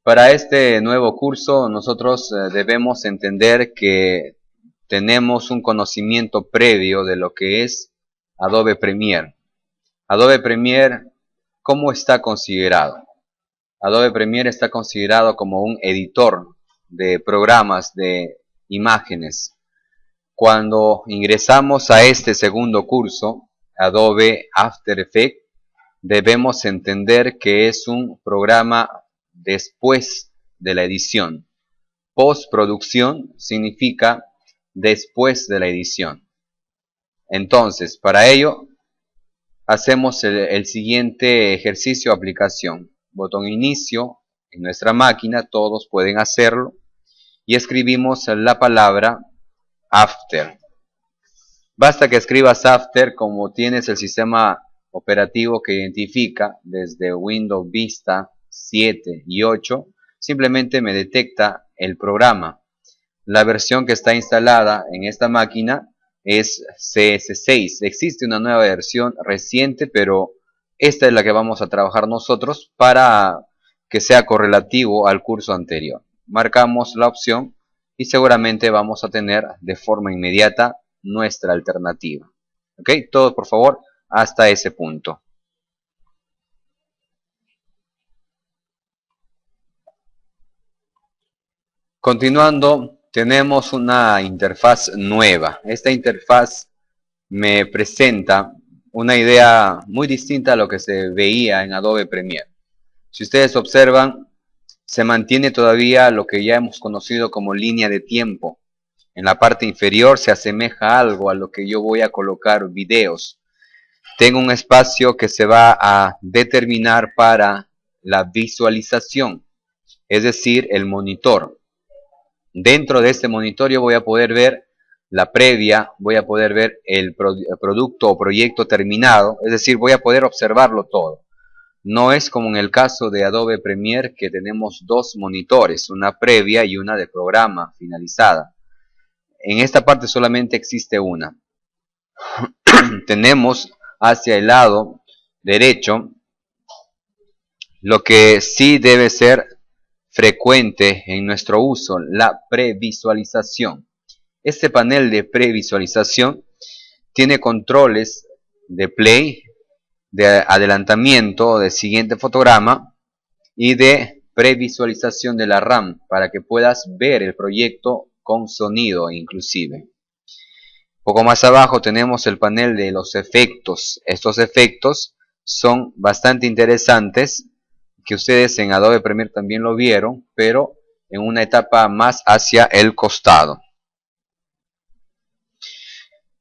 Para este nuevo curso nosotros debemos entender que tenemos un conocimiento previo de lo que es Adobe Premiere. Adobe Premiere, ¿cómo está considerado? Adobe Premiere está considerado como un editor de programas de imágenes. Cuando ingresamos a este segundo curso, Adobe After Effects, debemos entender que es un programa después de la edición. Postproducción significa después de la edición. Entonces, para ello, hacemos el siguiente ejercicio de aplicación. Botón inicio en nuestra máquina, todos pueden hacerlo. Y escribimos la palabra after. Basta que escribas after como tienes el sistema operativo que identifica desde Windows Vista 7 y 8, simplemente me detecta el programa. La versión que está instalada en esta máquina es CS6. Existe una nueva versión reciente, pero esta es la que vamos a trabajar nosotros para que sea correlativo al curso anterior. Marcamos la opción y seguramente vamos a tener de forma inmediata nuestra alternativa. ¿Ok? Todos por favor hasta ese punto. Continuando, tenemos una interfaz nueva. Esta interfaz me presenta una idea muy distinta a lo que se veía en Adobe Premiere. Si ustedes observan, se mantiene todavía lo que ya hemos conocido como línea de tiempo. En la parte inferior se asemeja algo a lo que yo voy a colocar videos. Tengo un espacio que se va a determinar para la visualización, es decir, el monitor. Dentro de este monitor yo voy a poder ver la previa, voy a poder ver el producto o proyecto terminado, es decir, voy a poder observarlo todo. No es como en el caso de Adobe Premiere que tenemos dos monitores, una previa y una de programa finalizada. En esta parte solamente existe una. Tenemos hacia el lado derecho lo que sí debe ser frecuente en nuestro uso, la previsualización. Este panel de previsualización tiene controles de play, de adelantamiento, de siguiente fotograma y de previsualización de la RAM para que puedas ver el proyecto con sonido inclusive. Un poco más abajo tenemos el panel de los efectos. Estos efectos son bastante interesantes, que ustedes en Adobe Premiere también lo vieron, pero en una etapa más hacia el costado.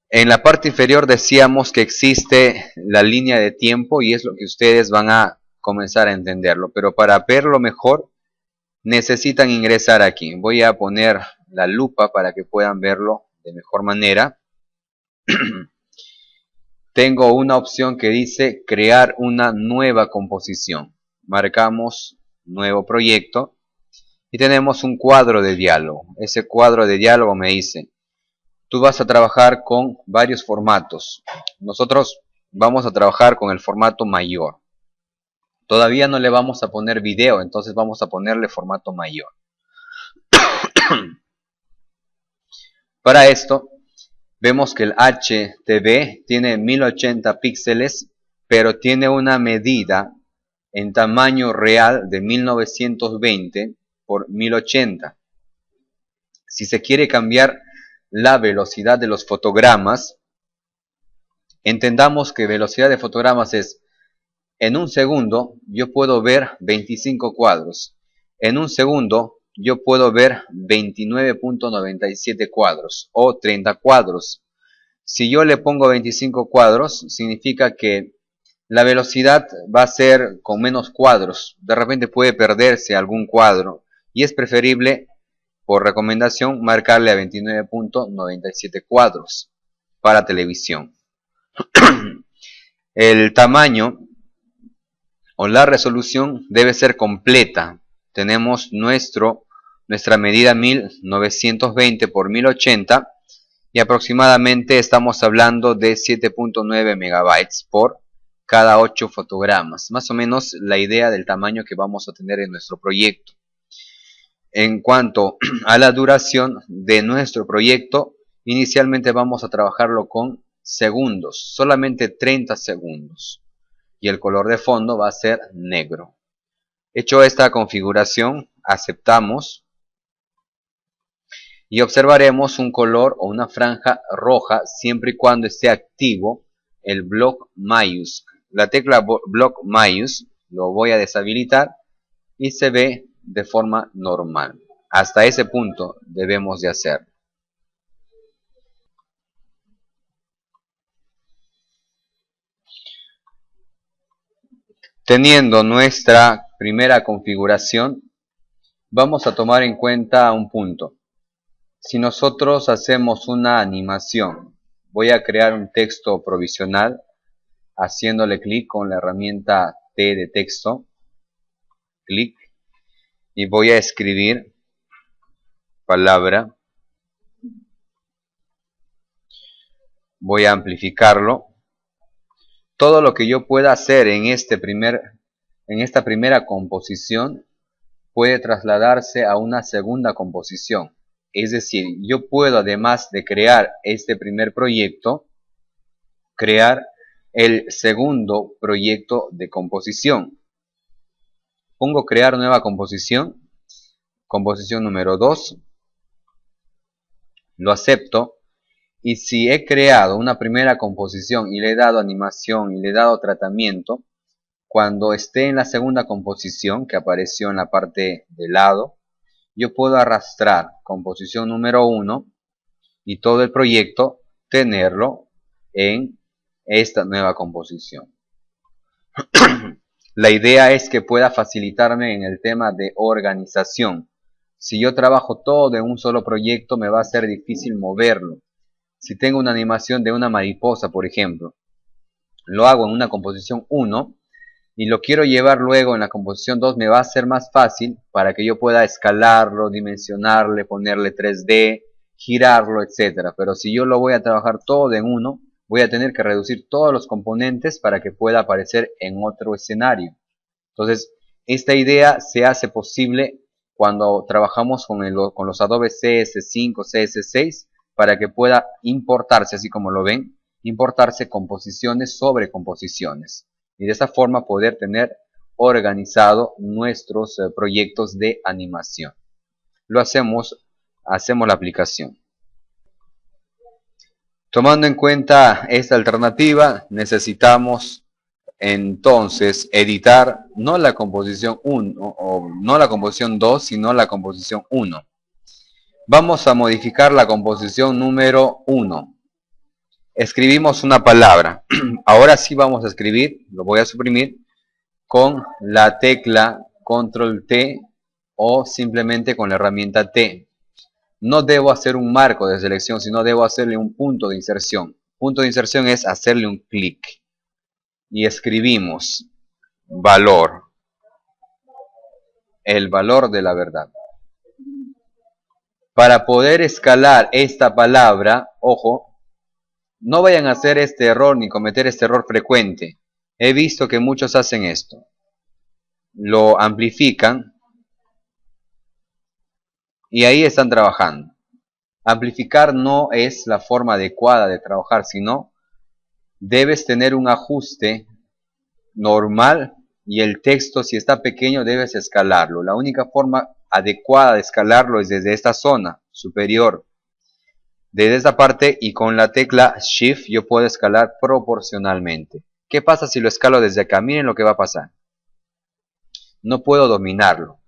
En la parte inferior decíamos que existe la línea de tiempo y es lo que ustedes van a comenzar a entenderlo, pero para verlo mejor necesitan ingresar aquí. Voy a poner la lupa para que puedan verlo de mejor manera. Tengo una opción que dice crear una nueva composición. Marcamos nuevo proyecto y tenemos un cuadro de diálogo. Ese cuadro de diálogo me dice: tú vas a trabajar con varios formatos. Nosotros vamos a trabajar con el formato mayor. Todavía no le vamos a poner video, entonces vamos a ponerle formato mayor. Para esto, vemos que el HTV tiene 1080 píxeles, pero tiene una medida en tamaño real de 1920 por 1080. Si se quiere cambiar la velocidad de los fotogramas, entendamos que velocidad de fotogramas es: en un segundo yo puedo ver 25 cuadros, en un segundo yo puedo ver 29.97 cuadros o 30 cuadros. Si yo le pongo 25 cuadros, significa que la velocidad va a ser con menos cuadros. De repente puede perderse algún cuadro y es preferible, por recomendación, marcarle a 29.97 cuadros para televisión. El tamaño o la resolución debe ser completa. Tenemos nuestra medida 1920 por 1080 y aproximadamente estamos hablando de 7.9 megabytes por cada 8 fotogramas. Más o menos la idea del tamaño que vamos a tener en nuestro proyecto. En cuanto a la duración de nuestro proyecto, inicialmente vamos a trabajarlo con segundos, solamente 30 segundos. Y el color de fondo va a ser negro. Hecho esta configuración, aceptamos y observaremos un color o una franja roja siempre y cuando esté activo el block MAUSE. La tecla block MAUSE lo voy a deshabilitar y se ve de forma normal. Hasta ese punto debemos de hacer. Teniendo nuestra primera configuración, vamos a tomar en cuenta un punto. Si nosotros hacemos una animación, voy a crear un texto provisional haciéndole clic con la herramienta T de texto, clic, y voy a escribir palabra, voy a amplificarlo. Todo lo que yo pueda hacer en esta primera composición puede trasladarse a una segunda composición. Es decir, yo puedo, además de crear este primer proyecto, crear el segundo proyecto de composición. Pongo crear nueva composición, composición número 2, lo acepto, y si he creado una primera composición y le he dado animación y le he dado tratamiento, cuando esté en la segunda composición que apareció en la parte de lado, yo puedo arrastrar composición número 1 y todo el proyecto tenerlo en esta nueva composición. La idea es que pueda facilitarme en el tema de organización. Si yo trabajo todo en un solo proyecto, me va a ser difícil moverlo. Si tengo una animación de una mariposa, por ejemplo, lo hago en una composición 1 y lo quiero llevar luego en la composición 2, me va a ser más fácil para que yo pueda escalarlo, dimensionarle, ponerle 3D, girarlo, etc. Pero si yo lo voy a trabajar todo en uno, voy a tener que reducir todos los componentes para que pueda aparecer en otro escenario. Entonces, esta idea se hace posible cuando trabajamos con los Adobe CS5, CS6, para que pueda importarse, así como lo ven, importarse composiciones sobre composiciones. Y de esta forma poder tener organizado nuestros proyectos de animación. Lo hacemos la aplicación. Tomando en cuenta esta alternativa, necesitamos entonces editar no la composición 1 o no la composición 2, sino la composición 1. Vamos a modificar la composición número 1. Escribimos una palabra. Ahora sí vamos a escribir, lo voy a suprimir, con la tecla Control T o simplemente con la herramienta T. No debo hacer un marco de selección, sino debo hacerle un punto de inserción. Punto de inserción es hacerle un clic. Y escribimos valor. El valor de la verdad. Para poder escalar esta palabra, ojo, no vayan a hacer este error ni cometer este error frecuente. He visto que muchos hacen esto. Lo amplifican y ahí están trabajando. Amplificar no es la forma adecuada de trabajar, sino debes tener un ajuste normal y el texto, si está pequeño, debes escalarlo. La única forma adecuada de escalarlo es desde esta zona superior. Desde esta parte y con la tecla Shift yo puedo escalar proporcionalmente. ¿Qué pasa si lo escalo desde acá? Miren lo que va a pasar. No puedo dominarlo.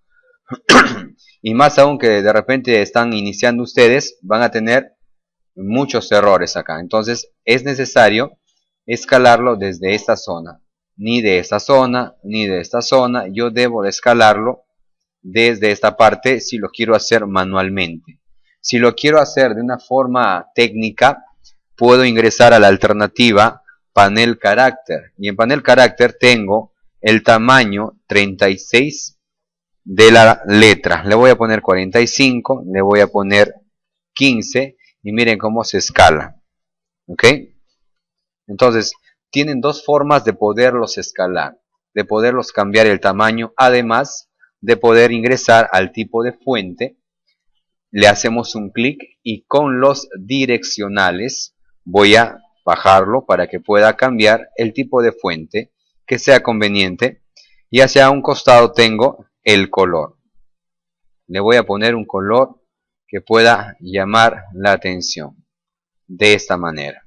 Y más aún que de repente están iniciando ustedes, van a tener muchos errores acá. Entonces es necesario escalarlo desde esta zona. Ni de esta zona, ni de esta zona. Yo debo de escalarlo desde esta parte si lo quiero hacer manualmente. Si lo quiero hacer de una forma técnica, puedo ingresar a la alternativa panel carácter. Y en panel carácter tengo el tamaño 36 de la letra. Le voy a poner 45, le voy a poner 15 y miren cómo se escala. ¿Ok? Entonces, tienen dos formas de poderlos escalar, de poderlos cambiar el tamaño, además de poder ingresar al tipo de fuente, le hacemos un clic y con los direccionales voy a bajarlo para que pueda cambiar el tipo de fuente que sea conveniente, y hacia un costado tengo el color. Le voy a poner un color que pueda llamar la atención de esta manera.